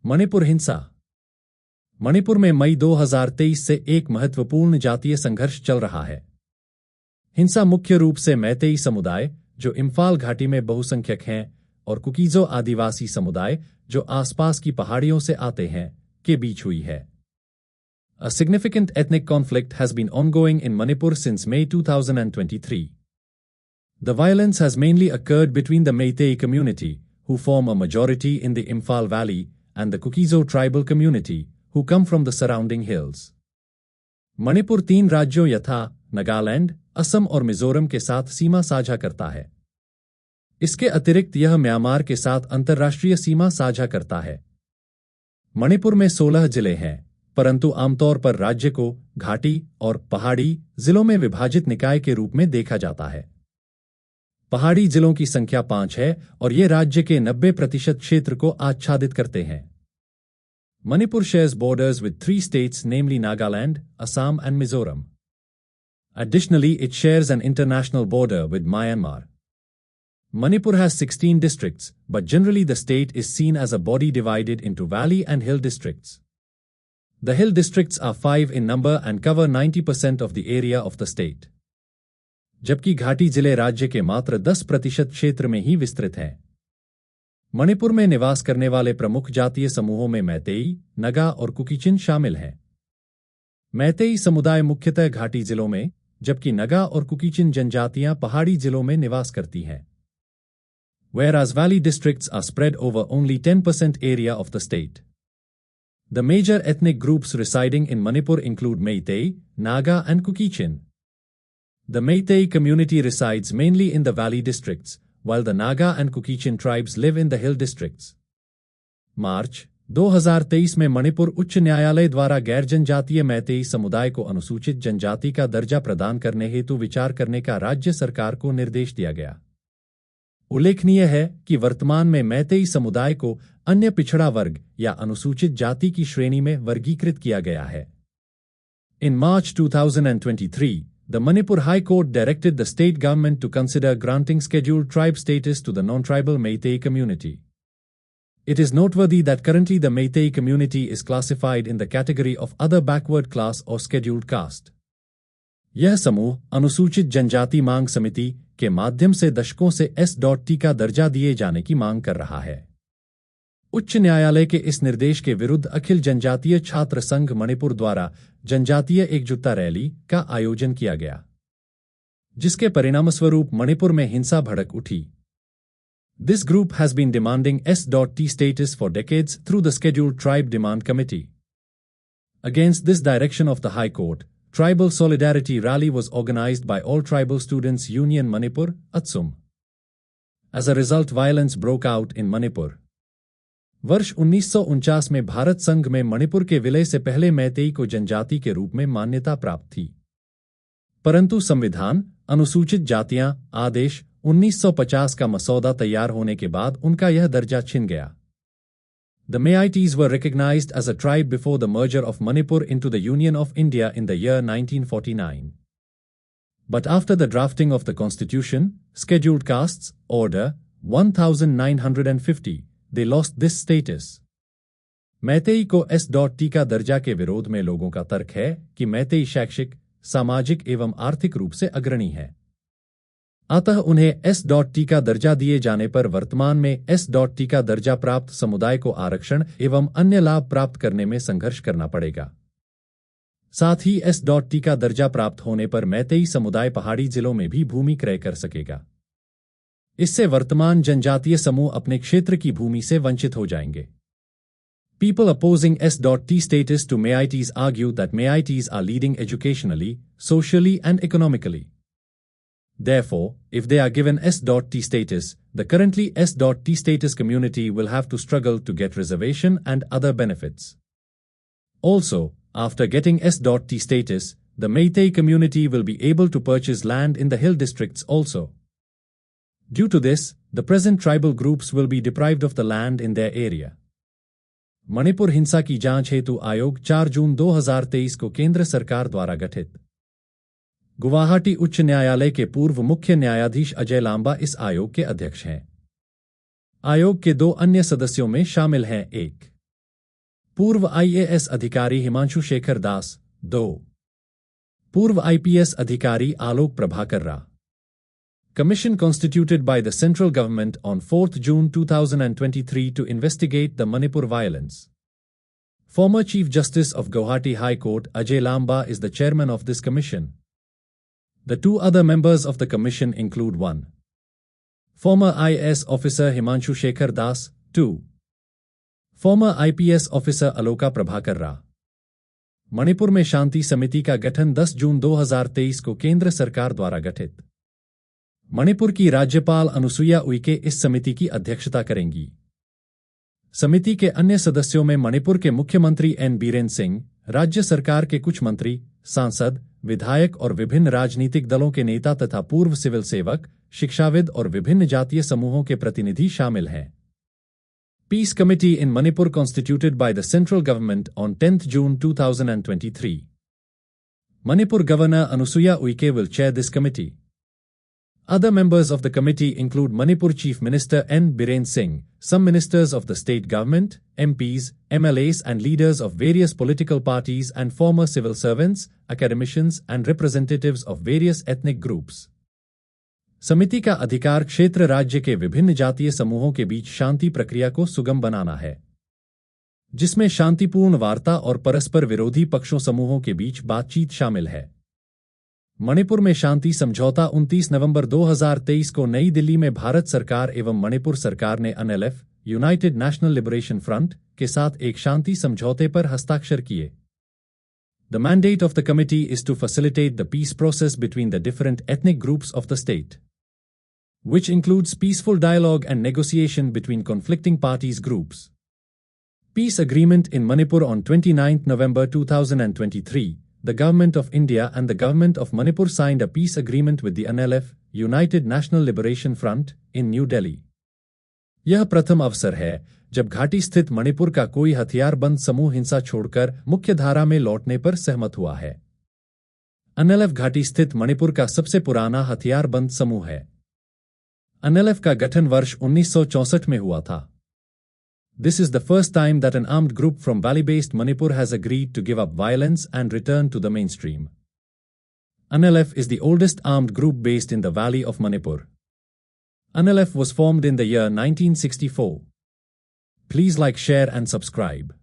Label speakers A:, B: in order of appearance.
A: मणिपुर हिंसा। मणिपुर में मई 2023 से एक महत्वपूर्ण जातीय संघर्ष चल रहा है। हिंसा मुख्य रूप से मैतेई समुदाय, जो इम्फाल घाटी में बहुसंख्यक हैं, और कुकीजो आदिवासी समुदाय, जो आसपास की पहाड़ियों से आते हैं, के बीच हुई है। A significant ethnic conflict has been ongoing in Manipur since May 2023. The violence has mainly occurred between the Meitei community, who form a majority in the Imphal Valley, and the Kukizo tribal community, who come from the surrounding hills. Manipur 3 राज्यों यथा नागालैंड, असम और मिजोरम के साथ सीमा साझा करता है। इसके अतिरिक्त यह म्यांमार के साथ अंतर्राष्ट्रीय सीमा साझा करता है। मणिपुर में 16 जिले हैं, परंतु आमतौर पर राज्य को घाटी और पहाड़ी जिलों में विभाजित निकाय के रूप में देखा जाता है। पहाड़ी जिलों की संख्या 5 है और ये राज्य के 90% क्षेत्र को आच्छादित करते हैं। Manipur shares borders with 3 states, namely Nagaland, Assam and Mizoram. Additionally, it shares an international border with Myanmar. Manipur has 16 districts, but generally the state is seen as a body divided into valley and hill districts. The hill districts are 5 in number and cover 90% of the area of the state. जबकि घाटी जिले राज्य के मात्र 10% क्षेत्र में ही विस्तृत हैं। मणिपुर में निवास करने वाले प्रमुख जातीय समूहों में मैतेई, नगा और कुकीचिन शामिल हैं। मैतेई समुदाय मुख्यतः घाटी जिलों में, जबकि नगा और कुकीचिन जनजातियां पहाड़ी जिलों में निवास करती हैं। Whereas valley districts are spread over only 10% area of the state. The major ethnic groups residing in Manipur include Meitei, Naga and Kukichin. The Meitei community resides mainly in the valley districts, while the Naga and Kukichin tribes live in the hill districts. मार्च 2023 में मणिपुर उच्च न्यायालय द्वारा गैर जनजातीय मैतेई समुदाय को अनुसूचित जनजाति का दर्जा प्रदान करने हेतु विचार करने का राज्य सरकार को निर्देश दिया गया। उल्लेखनीय है कि वर्तमान में मैतेई समुदाय को अन्य पिछड़ा वर्ग या अनुसूचित जाति की श्रेणी में वर्गीकृत किया गया है। In March 2023, the Manipur High Court directed the state government to consider granting scheduled tribe status to the non-tribal Meitei community. It is noteworthy that currently the Meitei community is classified in the category of other backward class or scheduled caste. यह समूह अनुसूचित जनजाति मांग समिति के माध्यम से दशकों से S.T का दर्जा दिए जाने की मांग कर रहा है। उच्च न्यायालय के इस निर्देश के विरुद्ध अखिल जनजातीय छात्र संघ मणिपुर द्वारा जनजातीय एकजुटता रैली का आयोजन किया गया, जिसके परिणामस्वरूप मणिपुर में हिंसा भड़क उठी। This group has been demanding S.T status for decades through the Scheduled Tribe Demand Committee. Against this direction of the High Court, Tribal Solidarity Rally was organized by All Tribal Students Union Manipur, ATSUM. As a result, violence broke out in Manipur. वर्ष 1949 में भारत संघ में मणिपुर के विलय से पहले मैतेई को जनजाति के रूप में मान्यता प्राप्त थी, परंतु संविधान अनुसूचित जातियां आदेश 1950 का मसौदा तैयार होने के बाद उनका यह दर्जा छिन गया। The Meiteis were recognized as a tribe before the merger of Manipur into the Union of India in the year 1949. But after the drafting of the Constitution, Scheduled Castes, Order 1950, they lost this status. Meitei को S.T का दर्जा के विरोध में लोगों का तर्क है कि मैतेई शैक्षिक, सामाजिक एवं आर्थिक रूप से अग्रणी है। अतः उन्हें S.T का दर्जा दिए जाने पर वर्तमान में S.T का दर्जा प्राप्त समुदाय को आरक्षण एवं अन्य लाभ प्राप्त करने में संघर्ष करना पड़ेगा। साथ ही S.T का दर्जा प्राप्त होने पर मैतेई समुदाय पहाड़ी जिलों में भी भूमि क्रय कर सकेगा। इससे वर्तमान जनजातीय समूह अपने क्षेत्र की भूमि से वंचित हो जाएंगे। People opposing S.T status to Meiteis argue that Meiteis are leading educationally, socially and economically. Therefore, if they are given S.T status, the currently S.T status community will have to struggle to get reservation and other benefits. Also, after getting S.T status, the Meitei community will be able to purchase land in the hill districts also. Due to this, the present tribal groups will be deprived of the land in their area. Manipur हिंसा की जांच हेतु आयोग 4 जून 2023 को केंद्र सरकार द्वारा गठित। गुवाहाटी उच्च न्यायालय के पूर्व मुख्य न्यायाधीश अजय लांबा इस आयोग के अध्यक्ष हैं। आयोग के 2 अन्य सदस्यों में शामिल हैं 1 पूर्व IAS अधिकारी हिमांशु शेखर दास 2। पूर्व IPS अधिकारी आलोक प्रभाकर रा। Commission constituted by the central government on 4th June 2023 to investigate the Manipur violence. Former Chief Justice of Guwahati High Court Ajay Lamba is the chairman of this commission. The two other members of the commission include 1. Former IAS officer Himanshu Shekhar Das, 2. Former IPS officer Aloka Prabhakar Ra. Manipur में शांति समिति का गठन 10 जून 2023 को केंद्र सरकार द्वारा गठित। मणिपुर की राज्यपाल अनुसुईया उइके इस समिति की अध्यक्षता करेंगी। समिति के अन्य सदस्यों में मणिपुर के मुख्यमंत्री एन बीरेन सिंह, राज्य सरकार के कुछ मंत्री, सांसद, विधायक और विभिन्न राजनीतिक दलों के नेता तथा पूर्व सिविल सेवक, शिक्षाविद और विभिन्न जातीय समूहों के प्रतिनिधि शामिल हैं। Peace Committee in Manipur constituted by the central government on 10th June 2023. Manipur Governor Anusuya Uike will chair this committee. Other members of the committee include Manipur Chief Minister N. Biren Singh, some ministers of the state government, MPs, MLAs and leaders of various political parties and former civil servants, academicians and representatives of various ethnic groups. समिति का अधिकार क्षेत्र राज्य के विभिन्न जातीय समूहों के बीच शांति प्रक्रिया को सुगम बनाना है, जिसमें शांतिपूर्ण वार्ता और परस्पर विरोधी पक्षों समूहों के बीच बातचीत शामिल है। मणिपुर में शांति समझौता 29 नवंबर 2023 को नई दिल्ली में भारत सरकार एवं मणिपुर सरकार ने NLF, United national liberation front, के साथ एक शांति समझौते पर हस्ताक्षर किए। The mandate of the committee is to facilitate the peace process between the different ethnic groups of the state, which includes peaceful dialogue and negotiation between conflicting parties groups. Peace agreement in Manipur on 29 November 2023, the Government of India and the Government of Manipur signed a peace agreement with the NLF, United National Liberation Front, in New Delhi. यह प्रथम अवसर है जब घाटी स्थित मणिपुर का कोई हथियारबंद समूह हिंसा छोड़कर मुख्य धारा में लौटने पर सहमत हुआ है। NLF घाटी स्थित मणिपुर का सबसे पुराना हथियारबंद समूह है। NLF का गठन वर्ष 1964 में हुआ था। This is the first time that an armed group from valley-based Manipur has agreed to give up violence and return to the mainstream. NLF is the oldest armed group based in the valley of Manipur. NLF was formed in the year 1964. Please like, share and subscribe.